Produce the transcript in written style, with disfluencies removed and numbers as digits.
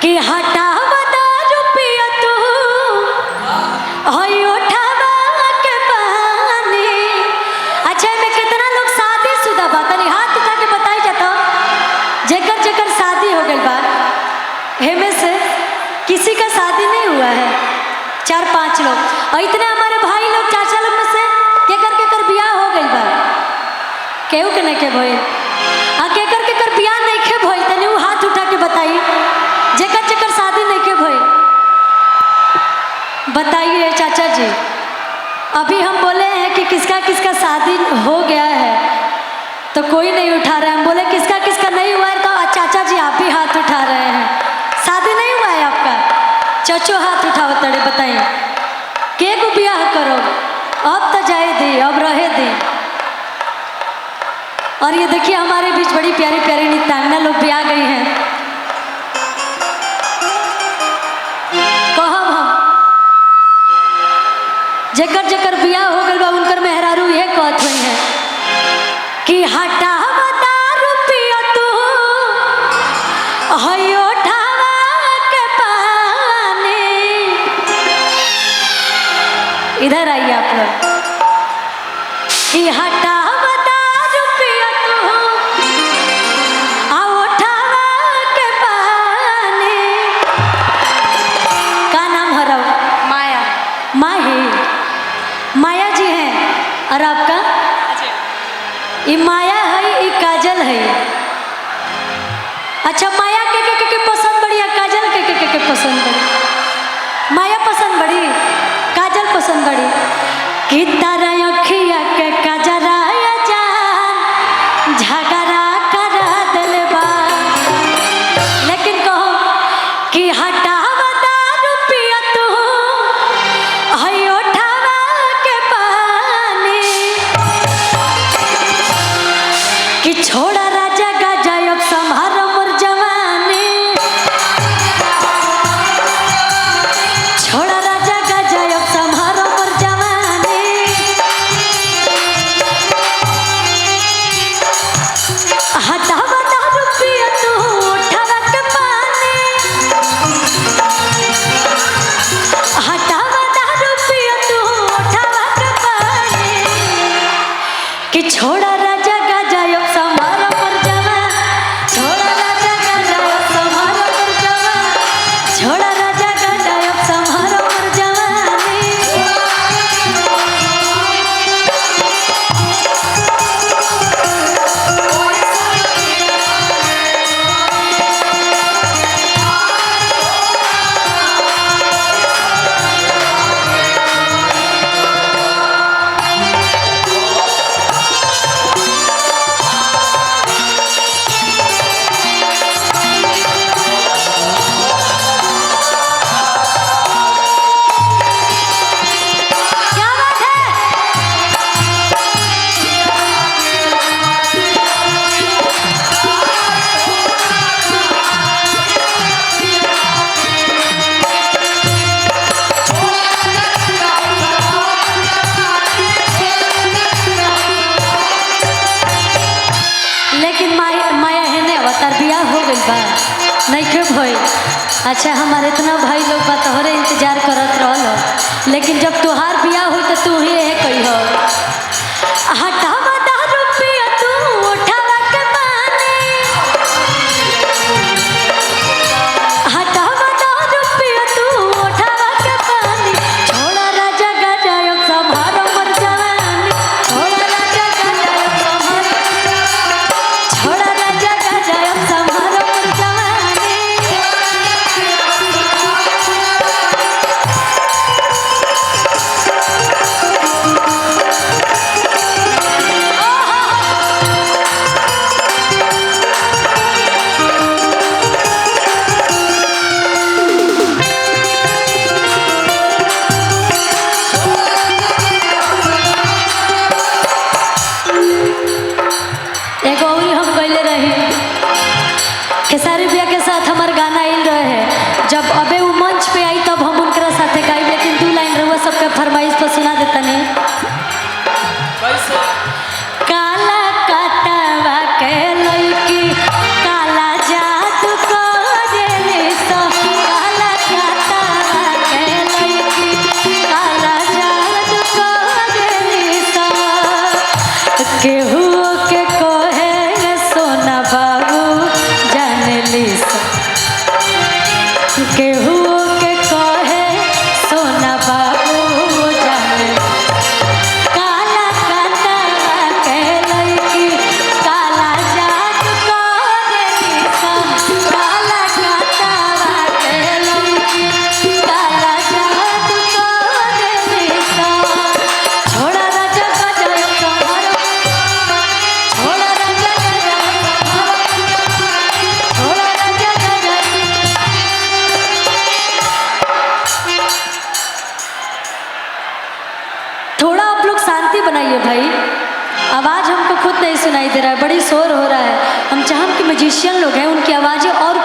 कि हटावा दारू पिया तू होई उठावा के पानी। अच्छा में कितना लोग शादीशुदा बा तनी हाथ उठा के बताई जाता जेकर जेकर शादी हो गई बा हेमे से किसी का शादी नहीं हुआ है 4-5 लोग और इतने हमारे भाई लोग चाचा लोग में से केकर बियाह हो गई बा केहू के नहीं के भइल आ केकर बियाह नहीं के भइल तनी वो हाथ उठा के बताई जेकर शादी नहीं के भइल बताइए चाचा जी। अभी हम बोले हैं कि किसका किसका शादी हो गया है तो कोई नहीं उठा रहा है। हम बोले किसका किसका नहीं हुआ है तो चाचा जी आप भी हाथ उठा रहे हैं। शादी नहीं हुआ है आपका चचो हाथ उठाओ तड़े बताइए के को ब्याह करो अब तो जाए दी अब रहे दी। और ये देखिए हमारे बीच बड़ी प्यारी प्यारी नृत्यांगना लोग भी आ गई हैं। कहब हम जेकर जेकर ब्याह हो गल बा उनकर मेहरारू ये कहत हुई है कि हटावा दारू पिया तू हयो इधर आइए आप लोग कि हटावा दारू पिया तू आ उठावा के पानी। का नाम है रव? माया। माही माया जी हैं और आपका? ये माया है ये काजल है। अच्छा माया के पसंद बड़ी है काजल के पसंद बड़ी? माया पसंद बड़ी काजल पसंद बड़ी कि तारा अखिया के काजराया जान झगड़ा करा दिल बा। लेकिन कहो कि हटावा दारू पिया तू हई उठावा के पानी कि छोड़ा राजा गाजा अब संभारो मोर जवानी। छोड़ा राजा गाजा अब संभारो मोर जवानी। हटावा दारू पिया तू उठावा के पानी। हटावा दारू पिया तू उठावा के पानी कि छोड़ा राजा गाजा अब संभारो मोर जवानी। छोड़ा राजा गाजा अब संभारो मोर जवानी। छोड़ा राजा गाजा अब संभारो मोर जवानी। क्या बात है? लेकिन माया है ने अवतार बियाह हो गई बा नहीं के भई। अच्छा हमारे इतना भाई लोग बा तोहरे इंतजार करत रहल लेकिन जब तुहार बियाह हो तो तू ही है कही हो। हटावा दारू पिया तू उठावा के पानी। हटावा दारू पिया तू उठावा के पानी। छोड़ा राजा गाजा अब संभारो मोर जवानी। छोड़ा राजा गाजा अब संभारो। छोड़ा राजा गाजा अब संभारो मोर जवानी। एगो और हम कहले रही खेसारी भैया के साथ हमार गाना आइल रहे जब अबे वो मंच पे आई तब हम उनकरा साथे गाई। लेकिन 2 लाइन रहुआ सबके फरमाइश पर सुना देता नहीं। काला काटवा के लईकी काला जादू करेली स मेरे भाई, आवाज़ हमको खुद नहीं सुनाई दे रहा है, बड़ी शोर हो रहा है। हम चाहम कि म्यूजिशियन लोग हैं उनकी आवाज़ें और